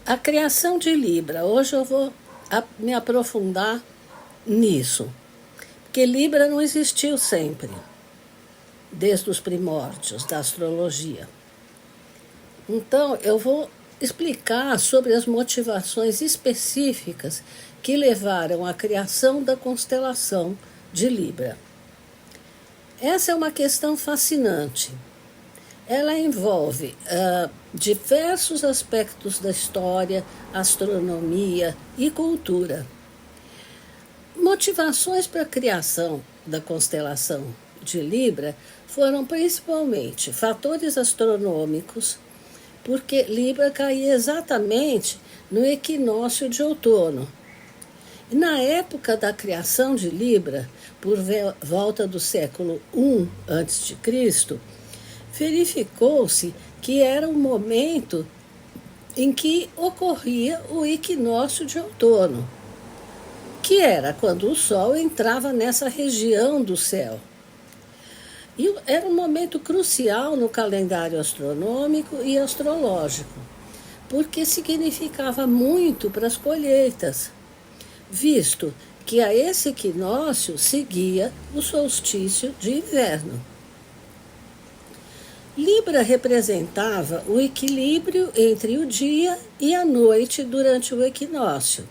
A criação de Libra, hoje eu vou me aprofundar nisso, porque Libra não existiu sempre, desde os primórdios da astrologia. Então, eu vou explicar sobre as motivações específicas que levaram à criação da constelação de Libra. Essa é uma questão fascinante. Ela envolve diversos aspectos da história, astronomia e cultura. Motivações para a criação da constelação de Libra foram principalmente fatores astronômicos, porque Libra caía exatamente no equinócio de outono. E na época da criação de Libra, por volta do século I a.C., verificou-se que era um momento em que ocorria o equinócio de outono, que era quando o Sol entrava nessa região do céu. E era um momento crucial no calendário astronômico e astrológico, porque significava muito para as colheitas, visto que a esse equinócio seguia o solstício de inverno. Libra representava o equilíbrio entre o dia e a noite durante o equinócio.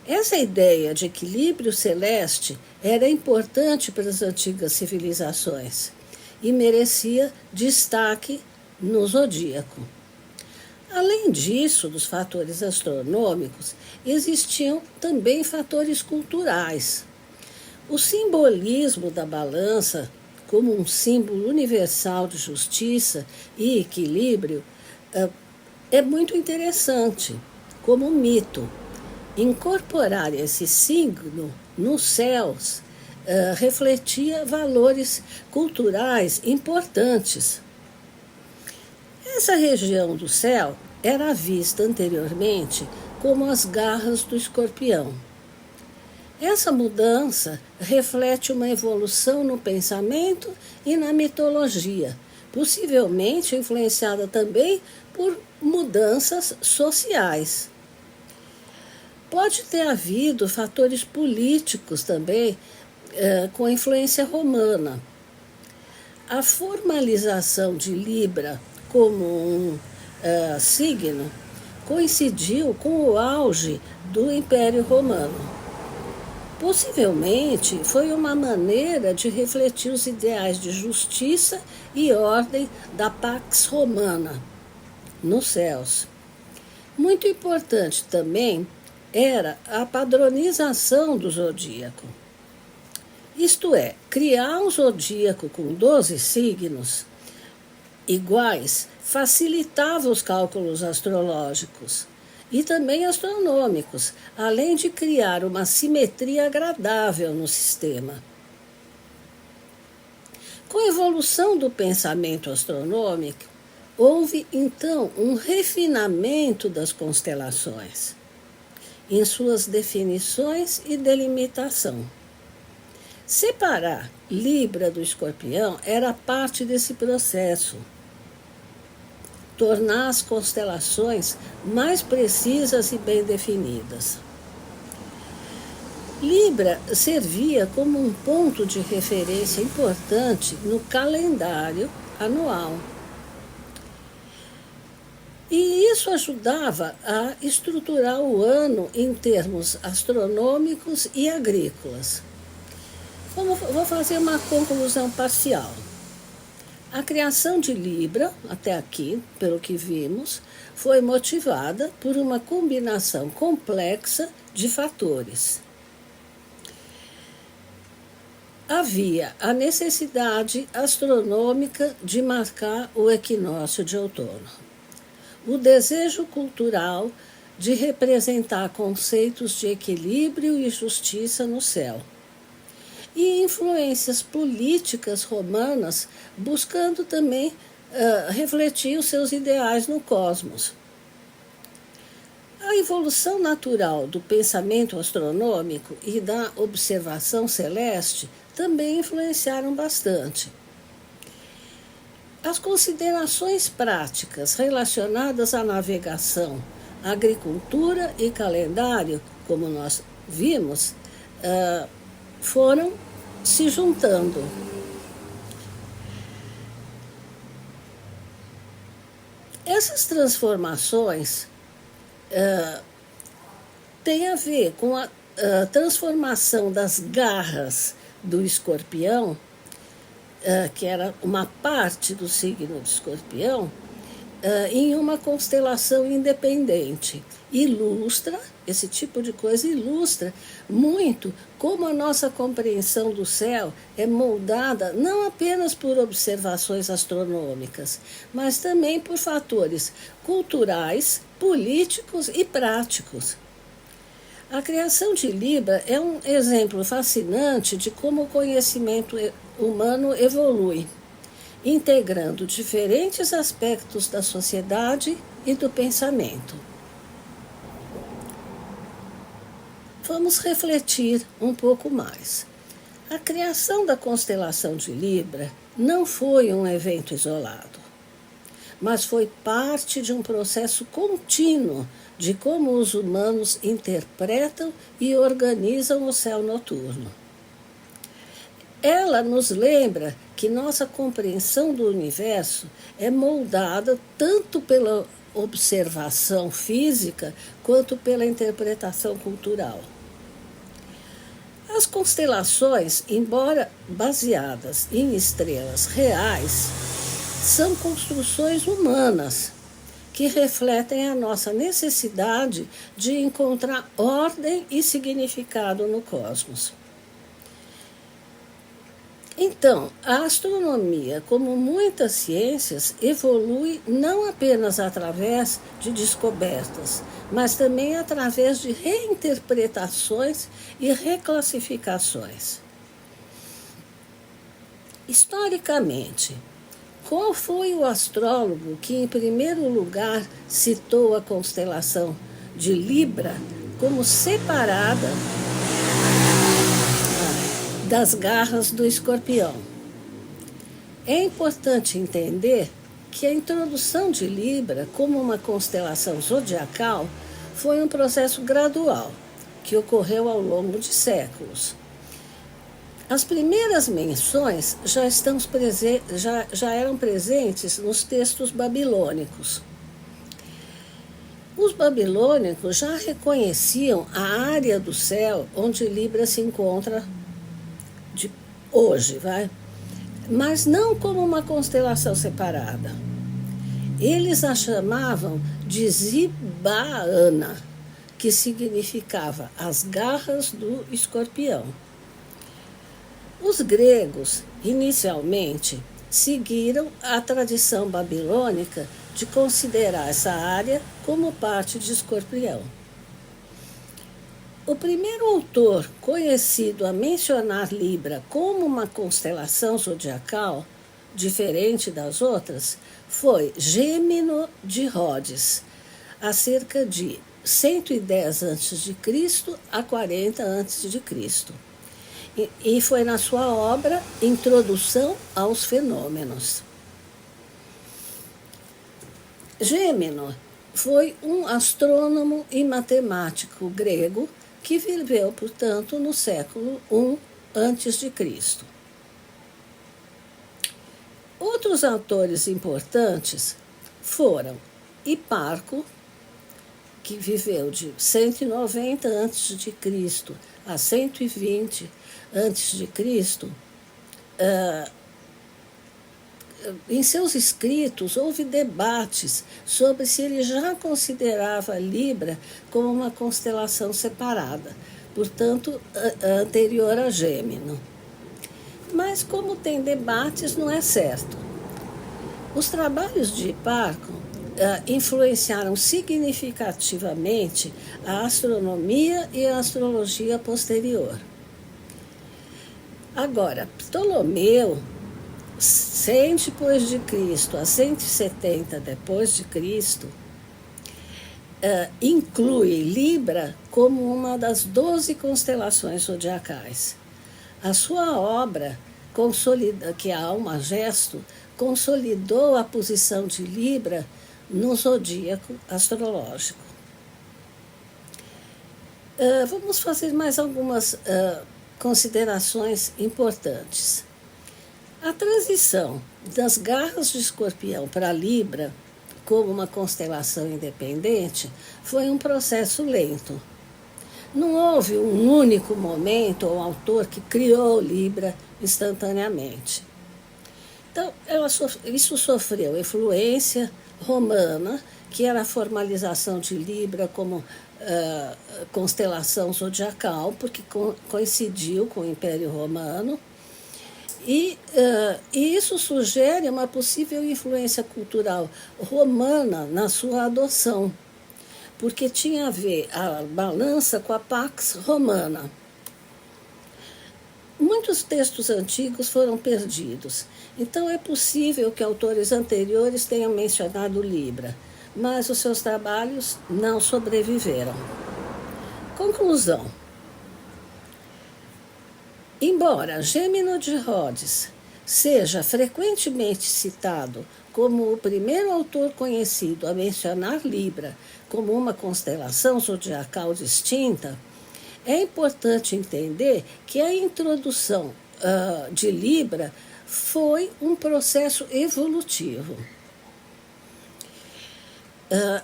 Essa ideia de equilíbrio celeste era importante para as antigas civilizações e merecia destaque no zodíaco. Além disso, dos fatores astronômicos, existiam também fatores culturais. O simbolismo da balança, como um símbolo universal de justiça e equilíbrio, é muito interessante, como um mito. Incorporar esse signo nos céus refletia valores culturais importantes. Essa região do céu era vista anteriormente como as garras do escorpião. Essa mudança reflete uma evolução no pensamento e na mitologia, possivelmente influenciada também por mudanças sociais. Pode ter havido fatores políticos também, com influência romana. A formalização de Libra como um signo coincidiu com o auge do Império Romano. Possivelmente foi uma maneira de refletir os ideais de justiça e ordem da Pax Romana nos céus. Muito importante também era a padronização do zodíaco. Isto é, criar um zodíaco com 12 signos iguais facilitava os cálculos astrológicos e também astronômicos, além de criar uma simetria agradável no sistema. Com a evolução do pensamento astronômico, houve então um refinamento das constelações, em suas definições e delimitação. Separar Libra do Escorpião era parte desse processo. Tornar as constelações mais precisas e bem definidas. Libra servia como um ponto de referência importante no calendário anual. E isso ajudava a estruturar o ano em termos astronômicos e agrícolas. Vou fazer uma conclusão parcial. A criação de Libra, até aqui, pelo que vimos, foi motivada por uma combinação complexa de fatores. Havia a necessidade astronômica de marcar o equinócio de outono, o desejo cultural de representar conceitos de equilíbrio e justiça no céu, e influências políticas romanas buscando também refletir os seus ideais no cosmos. A evolução natural do pensamento astronômico e da observação celeste também influenciaram bastante. As considerações práticas relacionadas à navegação, agricultura e calendário, como nós vimos, foram se juntando. Essas transformações têm a ver com a transformação das garras do escorpião, que era uma parte do signo de escorpião, em uma constelação independente. Esse tipo de coisa ilustra muito como a nossa compreensão do céu é moldada não apenas por observações astronômicas, mas também por fatores culturais, políticos e práticos. A criação de Libra é um exemplo fascinante de como o conhecimento humano evolui, integrando diferentes aspectos da sociedade e do pensamento. Vamos refletir um pouco mais. A criação da constelação de Libra não foi um evento isolado, mas foi parte de um processo contínuo de como os humanos interpretam e organizam o céu noturno. Ela nos lembra que nossa compreensão do universo é moldada tanto pela observação física quanto pela interpretação cultural. As constelações, embora baseadas em estrelas reais, são construções humanas que refletem a nossa necessidade de encontrar ordem e significado no cosmos. Então, a astronomia, como muitas ciências, evolui não apenas através de descobertas, mas também através de reinterpretações e reclassificações. Historicamente, qual foi o astrólogo que, em primeiro lugar, citou a constelação de Libra como separada das garras do escorpião? É importante entender que a introdução de Libra como uma constelação zodiacal foi um processo gradual que ocorreu ao longo de séculos. As primeiras menções já eram presentes nos textos babilônicos. Os babilônicos já reconheciam a área do céu onde Libra se encontra hoje, mas não como uma constelação separada. Eles a chamavam de Zibaana, que significava as garras do escorpião. Os gregos, inicialmente, seguiram a tradição babilônica de considerar essa área como parte de escorpião. O primeiro autor conhecido a mencionar Libra como uma constelação zodiacal, diferente das outras, foi Gêmino de Rhodes, há cerca de 110 a.C. a 40 a.C. E foi na sua obra Introdução aos Fenômenos. Gêmino foi um astrônomo e matemático grego que viveu, portanto, no século I a.C. Outros autores importantes foram Hiparco, que viveu de 190 a.C. a 120 a.C. Em seus escritos, houve debates sobre se ele já considerava Libra como uma constelação separada, portanto, anterior a Gêmino. Mas, como tem debates, não é certo. Os trabalhos de Hiparco influenciaram significativamente a astronomia e a astrologia posterior. Agora, Ptolomeu, 100 depois de Cristo a 170 depois de Cristo, inclui Libra como uma das 12 constelações zodiacais. A sua obra, que é a Almagesto, consolidou a posição de Libra no zodíaco astrológico. Vamos fazer mais algumas considerações importantes. A transição das garras de Escorpião para Libra, como uma constelação independente, foi um processo lento. Não houve um único momento ou autor que criou Libra instantaneamente. Então, isso sofreu influência romana, que era a formalização de Libra como constelação zodiacal, porque coincidiu com o Império Romano. E isso sugere uma possível influência cultural romana na sua adoção, porque tinha a ver a balança com a Pax Romana. Muitos textos antigos foram perdidos, então é possível que autores anteriores tenham mencionado Libra, mas os seus trabalhos não sobreviveram. Conclusão. Embora Gêmino de Rhodes seja frequentemente citado como o primeiro autor conhecido a mencionar Libra como uma constelação zodiacal distinta, é importante entender que a introdução de Libra foi um processo evolutivo.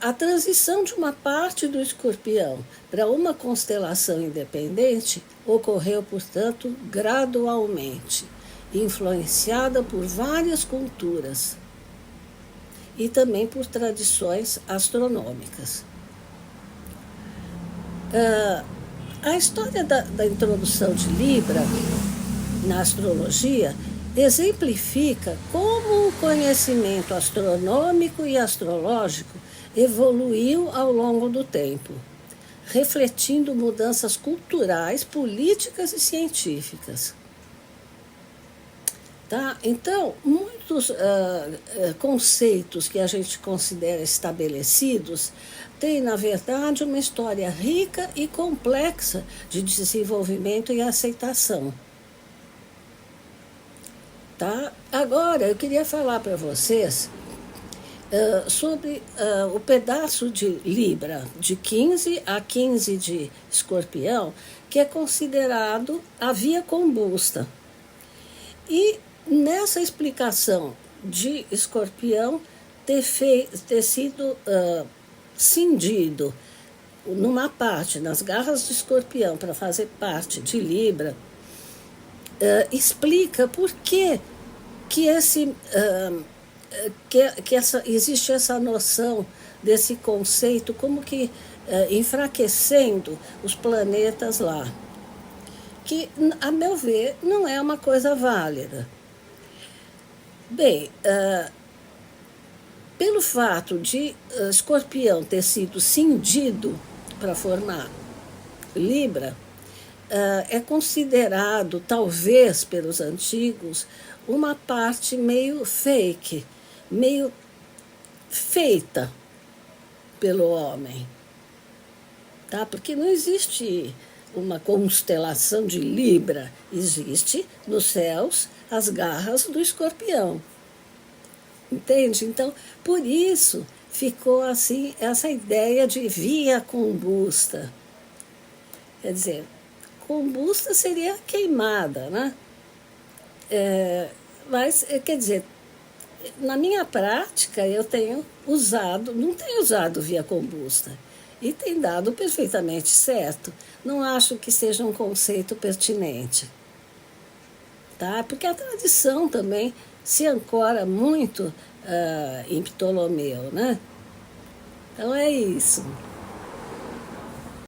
A transição de uma parte do Escorpião para uma constelação independente ocorreu, portanto, gradualmente, influenciada por várias culturas e também por tradições astronômicas. A história da introdução de Libra na astrologia exemplifica como o conhecimento astronômico e astrológico evoluiu ao longo do tempo, refletindo mudanças culturais, políticas e científicas. Tá? Então, muitos conceitos que a gente considera estabelecidos têm, na verdade, uma história rica e complexa de desenvolvimento e aceitação. Tá? Agora, eu queria falar para vocês sobre o pedaço de Libra, de 15 a 15 de Escorpião, que é considerado a via combusta. E nessa explicação de Escorpião ter sido cindido numa parte, nas garras de Escorpião, para fazer parte de Libra, explica por que existe essa noção desse conceito, como que enfraquecendo os planetas lá, que, a meu ver, não é uma coisa válida. Bem, pelo fato de Escorpião ter sido cindido para formar Libra, é considerado, talvez pelos antigos, uma parte meio fake, meio feita pelo homem. Tá? Porque não existe uma constelação de Libra, existe nos céus as garras do Escorpião. Entende? Então, por isso ficou assim essa ideia de via combusta. Quer dizer, combusta seria queimada, né? Mas, quer dizer, na minha prática eu não tenho usado via combusta. E tem dado perfeitamente certo. Não acho que seja um conceito pertinente. Tá? Porque a tradição também se ancora muito em Ptolomeu, né? Então é isso.